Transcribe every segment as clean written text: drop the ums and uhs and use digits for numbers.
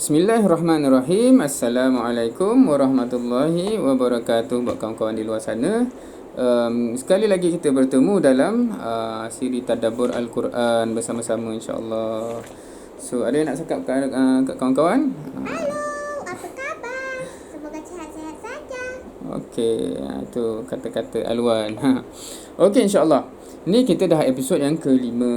Bismillahirrahmanirrahim. Assalamualaikum warahmatullahi wabarakatuh buat kawan-kawan di luar sana. Sekali lagi kita bertemu dalam siri Tadabbur Al-Quran bersama-sama, insya-Allah. So, ada yang nak cakap kat kawan-kawan? Halo, apa khabar? Semoga sihat-sihat saja. Okey, itu kata-kata Alwan. Okey, insya-Allah. Ni kita dah episod yang kelima.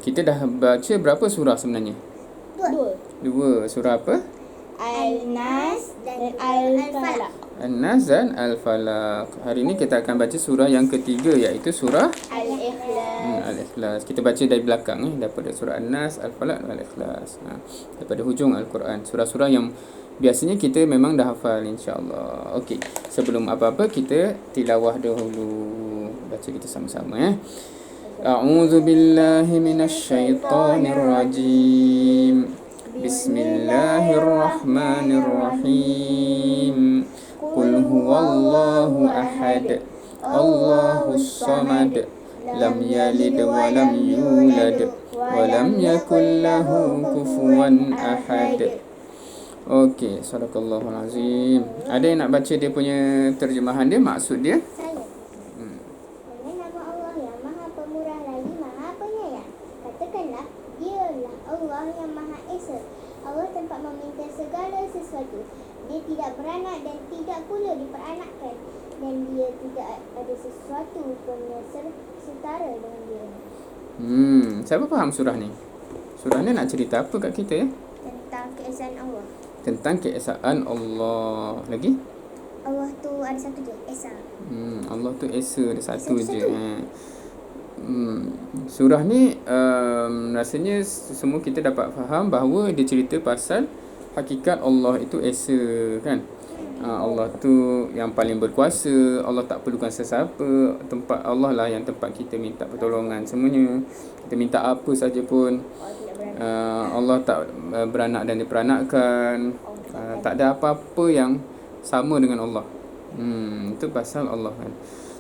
Kita dah baca berapa surah sebenarnya? Dua. Surah apa? Al-Nas dan Al-Falaq. An-Nas dan Al-Falaq. Hari ini kita akan baca surah yang ketiga, iaitu surah Al-Ikhlas. Al-Ikhlas. Kita baca dari belakang daripada surah An-Nas, Al-Falaq dan Al-Ikhlas. Daripada hujung Al-Quran. Surah-surah yang biasanya kita memang dah hafal, insya-Allah. Okey, sebelum apa-apa kita tilawah dahulu. Baca kita sama-sama A'udzu billahi minasyaitonir rajim. Bismillahirrahmanirrahim. Qul huwallahu ahad. Allahus samad. Lam yalid wa lam yulad wa lam yakul lahu kufuwan ahad. Okey, sadaqallahul azim. Ada yang nak baca dia punya terjemahan dia, maksud dia? Saya. Dengan nama Allah yang Maha Pemurah lagi Maha Penyayang. Katakanlah, Dialah Allah yang Maha Esa. Allah tempat meminta segala sesuatu. Dia tidak beranak dan tidak pula diperanakkan. Dan dia tidak ada sesuatu pun yang setara dengan dia. Siapa faham surah ni? Surah ni nak cerita apa kat kita Tentang keesaan Allah. Tentang keesaan Allah. Lagi? Allah tu ada satu je, Esa. Allah tu Esa, ada satu Esa je. satu. Surah ni rasanya semua kita dapat faham bahawa dia cerita pasal hakikat Allah itu Esa, kan? Allah tu yang paling berkuasa. Allah tak perlukan sesiapa. Tempat Allah lah yang tempat kita minta pertolongan semuanya. Kita minta apa saja pun. Allah tak beranak dan diperanakkan. Tak ada apa-apa yang sama dengan Allah. Itu pasal Allah, kan.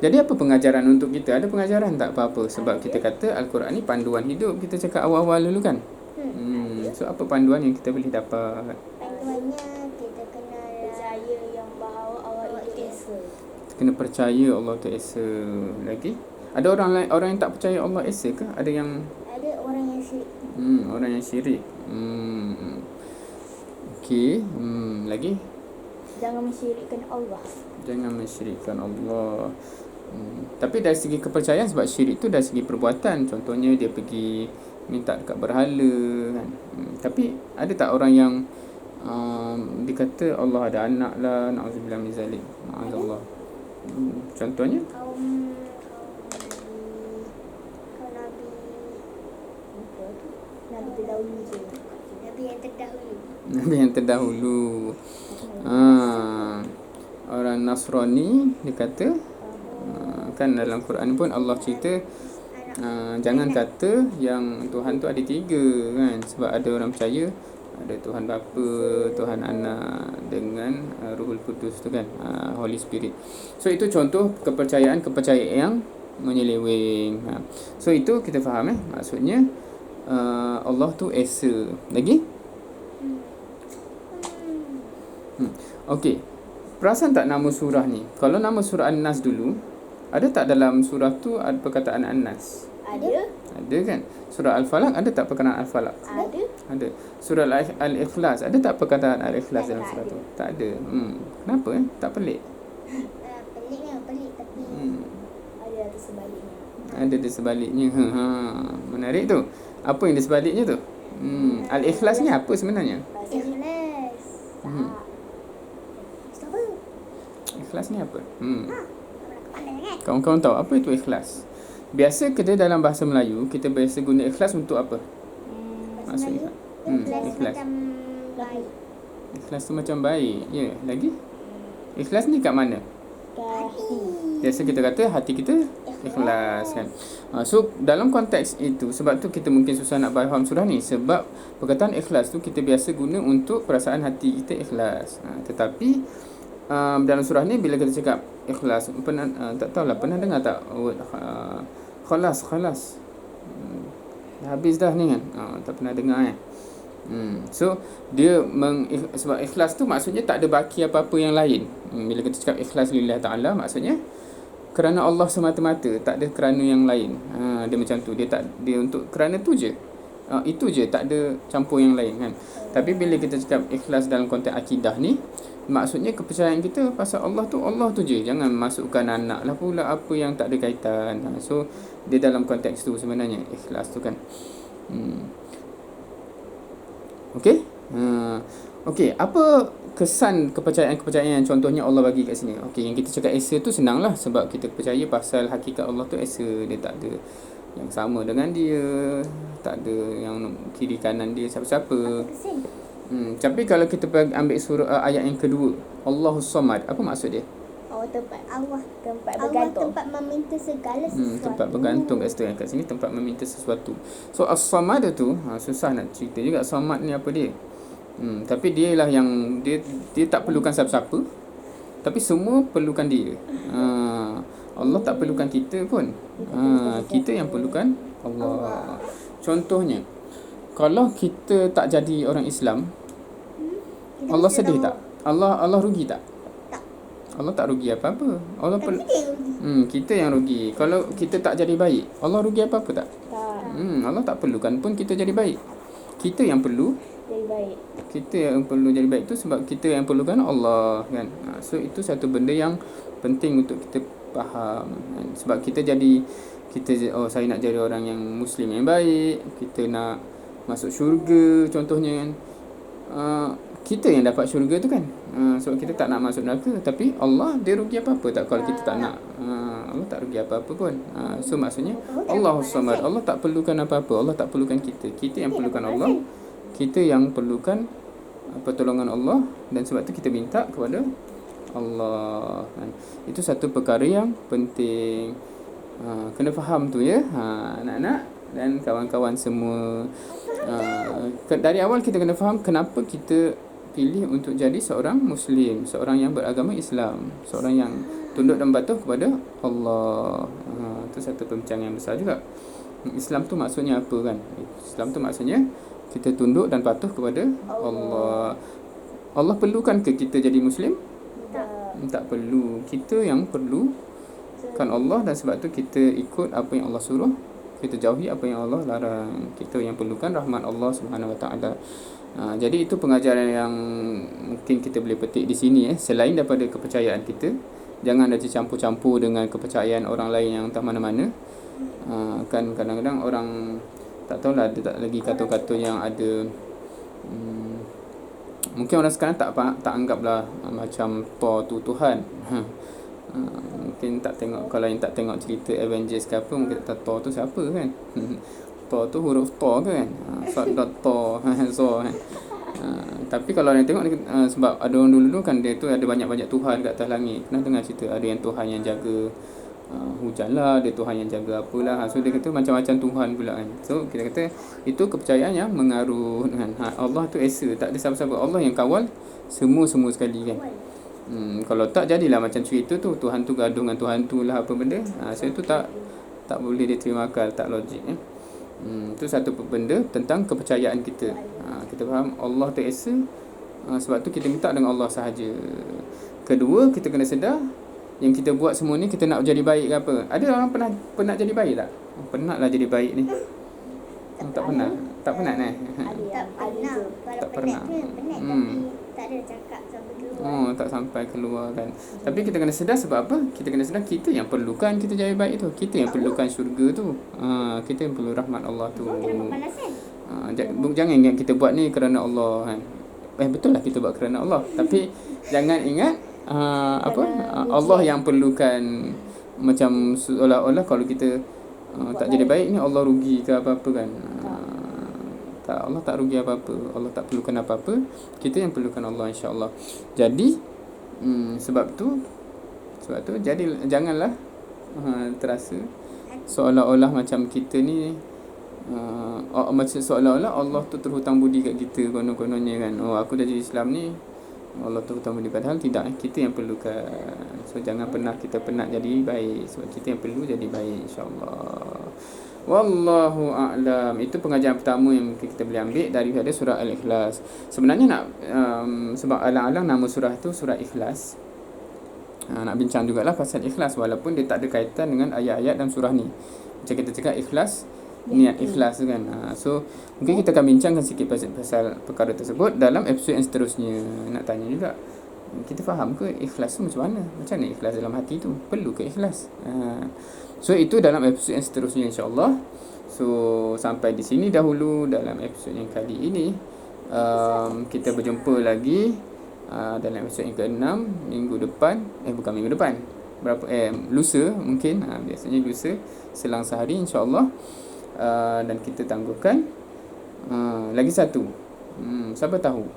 Jadi apa pengajaran untuk kita? Ada pengajaran tak apa-apa? Sebab kita kata Al-Quran ni panduan hidup. Kita cakap awal-awal dulu, kan. So apa panduan yang kita boleh dapat? Panduannya kita kena percaya yang bahawa Allah itu Esa. Kena percaya Allah tu Esa. Lagi? Ada orang yang tak percaya Allah Esa ke? Ada yang orang yang syirik. Orang yang syirik. Okey. Lagi? Jangan mensyirikkan Allah. Jangan mensyirikkan Allah. Tapi dari segi kepercayaan, sebab syirik tu dari segi perbuatan. Contohnya dia pergi minta dekat berhala, kan. Tapi ada tak orang yang dia kata Allah ada anak lah, na'udzubillah min zalik. Ma'azallah. Contohnya Kaum Nabi terdahulu je. Nabi yang terdahulu. Nabi yang terdahulu. Orang Nasrani dia kata, kan dalam Quran pun Allah cerita, jangan kata yang Tuhan tu ada tiga, kan. Sebab ada orang percaya ada Tuhan Bapa, Tuhan Anak dengan Ruhul Qudus tu, kan, Holy Spirit. So itu contoh kepercayaan yang menyeleweng. So itu kita faham maksudnya Allah tu Esa. Lagi? Okey. Perasan tak nama surah ni? Kalau nama surah An-Nas dulu, ada tak dalam surah tu ada perkataan An-Nas? Ada. Ada, kan? Surah Al-Falaq ada tak perkataan Al-Falaq? Ada. Surah Al-Ikhlas ada tak perkataan Al-Ikhlas dalam surah tu? Tak ada. Kenapa Tak pelik? Pelik tapi ada di sebaliknya. Ada di sebaliknya. Menarik tu. Apa yang di sebaliknya tu? Al-Ikhlas ni apa sebenarnya? Ikhlas. Ikhlas ni apa? Kawan-kawan tahu apa itu ikhlas? Biasa kita dalam bahasa Melayu, kita biasa guna ikhlas untuk apa? Maksudnya ikhlas. Baik. Ikhlas tu macam baik. Ya, lagi? Ikhlas ni kat mana? Hati. Biasa kita kata hati kita ikhlas, kan. So dalam konteks itu, sebab tu kita mungkin susah nak faham surah ni, sebab perkataan ikhlas tu kita biasa guna untuk perasaan hati kita ikhlas. Tetapi dalam surah ni bila kita cakap ikhlas, tak tahulah pernah dengar tak word khalas. Dah habis dah ni, kan. Tak pernah dengar, So dia sebab ikhlas tu maksudnya tak ada baki apa-apa yang lain. Bila kita cakap ikhlas lillah ta'ala, maksudnya kerana Allah semata-mata, tak ada kerana yang lain. Dia macam tu, dia untuk kerana tu je. Itu je, tak ada campur yang lain kan. Tapi bila kita cakap ikhlas dalam konteks akidah ni, maksudnya kepercayaan kita pasal Allah tu je. Jangan masukkan anak lah pula apa yang tak ada kaitan. So dia dalam konteks tu sebenarnya ikhlas tu kan. Okey? Okey, apa kesan kepercayaan yang contohnya Allah bagi kat sini? Okey, yang kita cakap esa tu senanglah sebab kita percaya pasal hakikat Allah tu esa, dia tak ada yang sama dengan dia, tak ada yang kiri kanan dia siapa-siapa. Tapi kalau kita ambil ayat yang kedua, Allahus Samad, apa maksud dia? Tempat bergantung. Tempat meminta segala sesuatu. Tempat bergantung kat situ, kat sini tempat meminta sesuatu. So as-samad tu susah nak cerita juga samad ni apa dia. Tapi dia lah yang dia tak perlukan siapa-siapa, tapi semua perlukan dia. Allah tak perlukan kita pun. Kita yang perlukan Allah. Contohnya, kalau kita tak jadi orang Islam, Allah sedih tak? Allah rugi tak? Allah tak rugi apa-apa. Kita yang rugi. Kalau kita tak jadi baik, Allah rugi apa-apa tak? Allah tak perlukan pun kita jadi baik. Kita yang perlu jadi baik. Kita yang perlu jadi baik tu sebab kita yang perlukan Allah kan. So itu satu benda yang penting untuk kita faham kan? Sebab saya nak jadi orang yang Muslim yang baik, kita nak masuk syurga contohnya kan. Kita yang dapat syurga tu kan. Sebab kita tak nak masuk neraka. Tapi Allah, dia rugi apa-apa tak kalau kita tak nak? Allah tak rugi apa-apa pun. So maksudnya Allahus Samad, Allah tak perlukan apa-apa. Allah tak perlukan kita. Kita yang perlukan Allah. Kita yang perlukan pertolongan Allah. Dan sebab tu kita minta kepada Allah kan. Itu satu perkara yang penting. Kena faham tu ya, anak-anak dan kawan-kawan semua. Dari awal kita kena faham kenapa kita pilih untuk jadi seorang Muslim, seorang yang beragama Islam, seorang yang tunduk dan patuh kepada Allah. Itu satu perbincangan yang besar juga. Islam tu maksudnya apa kan? Islam tu maksudnya kita tunduk dan patuh kepada Allah. Allah perlukan ke kita jadi Muslim? Tak perlu. Kita yang perlu kan Allah, dan sebab tu kita ikut apa yang Allah suruh, kita jauhi apa yang Allah larang. Kita yang perlukan rahmat Allah Subhanahu Wa Taala. Jadi itu pengajaran yang mungkin kita boleh petik di sini selain daripada kepercayaan kita, jangan ada campur-campur dengan kepercayaan orang lain yang entah mana-mana. Kan kadang-kadang orang tak tahulah, ada tak lagi kata-kata yang ada mungkin orang sekarang tak anggaplah macam Thor tu Tuhan. Mungkin tak tengok, kalau yang tak tengok cerita Avengers ke apa, mungkin tak tahu Thor tu siapa kan. Thor tu huruf Thor ke kan, Thor Zor kan. Tapi kalau yang tengok sebab ada orang dulu kan, dia tu ada banyak-banyak Tuhan kat atas langit. Pernah dengar cerita ada yang Tuhan yang jaga hujan lah, dia Tuhan yang jaga apalah. So dia kata macam-macam Tuhan pula kan. So kita kata itu kepercayaan yang mengaruh kan. Allah tu esa, tak ada siapa-siapa. Allah yang kawal semua sekali kan. Kalau tak, jadilah macam cerita tu, Tuhan tu gaduh dengan Tuhan tu lah apa benda. So itu tak boleh diterima akal, tak logik itu satu benda tentang kepercayaan kita. Kita faham Allah tu esa, sebab tu kita minta dengan Allah sahaja. Kedua, kita kena sedar yang kita buat semua ni kita nak jadi baik ke apa. Ada orang pernah jadi baik tak? Penat lah jadi baik ni. Tak pernah Tak pernah. Tak pernah. Tapi tak ada cakap sampai keluar. Tak sampai keluar kan. Tapi kita kena sedar sebab apa? Kita kena sedar kita yang perlukan kita jadi baik tu. Kita yang perlukan syurga tu. Kita yang perlu rahmat Allah tu. Jangan ingat kita buat ni kerana Allah kan. Betul lah kita buat kerana Allah. Tapi jangan ingat Allah yang perlukan, macam seolah-olah kalau kita tak jadi baik ni Allah rugi ke apa-apa kan. Tak, Allah tak rugi apa-apa. Allah tak perlukan apa-apa. Kita yang perlukan Allah, insya-Allah. Jadi sebab tu jadi janganlah terasa seolah-olah macam kita ni macam seolah-olah Allah tu terhutang budi kat kita konon-kononnya kan. Aku dah jadi Islam ni, Allah tu utama dia, padahal tidak. Kita yang perlukan. So jangan pernah kita penat jadi baik, sebab kita yang perlu jadi baik, insyaAllah. Wallahu a'lam. Itu pengajaran pertama yang kita boleh ambil daripada surah Al-Ikhlas. Sebenarnya nak sebab alang-alang nama surah tu surah Ikhlas, nak bincang jugalah pasal ikhlas, walaupun dia tak ada kaitan dengan ayat-ayat dalam surah ni. Macam kita cakap ikhlas, niat ikhlas tu kan. So mungkin kita akan bincangkan sikit pasal perkara tersebut dalam episod yang seterusnya. Nak tanya juga, kita faham ke ikhlas tu macam mana? Macam mana ikhlas dalam hati tu? Perlu ke ikhlas? So itu dalam episod yang seterusnya, insyaAllah. So sampai di sini dahulu dalam episod yang kali ini. Kita berjumpa lagi dalam episod yang ke-6 minggu depan. Bukan minggu depan, lusa mungkin. Biasanya lusa, selang sehari, insyaAllah. Dan kita tangguhkan lagi satu. Siapa tahu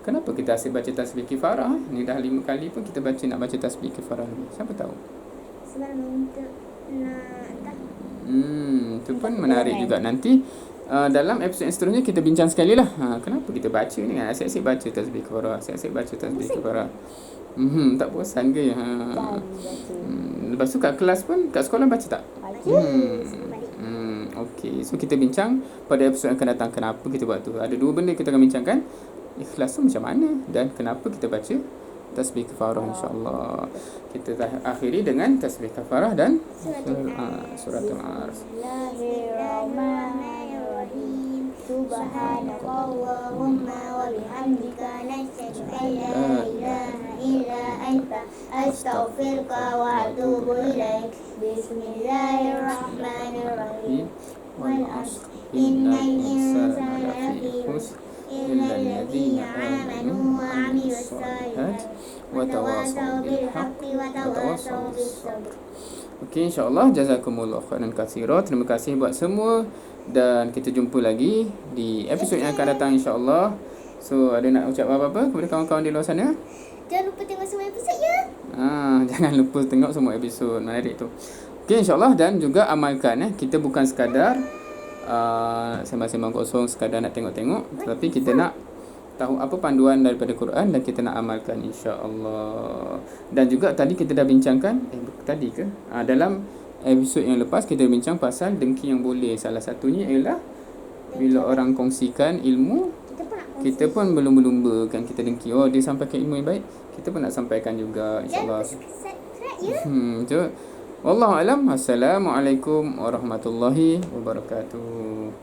kenapa kita asyik baca tasbih kifarah. Ni dah 5 kali pun kita nak baca tasbih kifarah ni. Siapa tahu? Sebab untuk nak Itu pun menarik juga. Nanti dalam episod yang seterusnya kita bincang sekali lah. Kenapa kita baca ni kan? Asyik-asyik baca tasbih kifarah, asyik-asyik baca tasbih kifarah. Tak bosan ke? Lepas tu kat kelas pun, kat sekolah baca tak? Okey, so kita bincang pada episod yang akan datang kenapa kita buat tu. Ada 2 benda kita akan bincangkan. Ikhlas tu macam mana dan kenapa kita baca tasbih kafarah, insyaAllah. Kita akhiri dengan tasbih kafarah dan suratul Ars. Bismillahirrahmanirrahim. Subhanakallahumma wa bihamdika nasyhadu an la ilaha illa anta astaghfiruka wa atubu ilaik. Bismillahirrahmanirrahim. Wal 'ashr innal insana lafi khusr illa alladhina amanu wa 'amilus solihati wa tawasaw bil haqqi wa tawasaw bis sabr. Okey, insyaAllah. Jazakumullah khairan katsira. Terima kasih buat semua. Dan kita jumpa lagi di episod yang akan datang, insyaAllah. So, ada nak ucap apa-apa kepada kawan-kawan di luar sana? Jangan lupa tengok semua episod ya. Jangan lupa tengok semua episod. Menarik tu. Okey, insyaAllah. Dan juga amalkan. Kita bukan sekadar sembang-sembang kosong, sekadar nak tengok-tengok. Tetapi kita nak tahu apa panduan daripada Quran dan kita nak amalkan, insya-Allah. Dan juga tadi kita dah bincangkan tadi ke? Dalam episod yang lepas kita bincang pasal dengki yang boleh. Salah satunya ialah bila orang kongsikan ilmu, kita pun berlumba-lumba kan, kita dengki. Dia sampaikan ilmu yang baik, kita pun nak sampaikan juga, insya-Allah. So, wallahu alam. Assalamualaikum warahmatullahi wabarakatuh.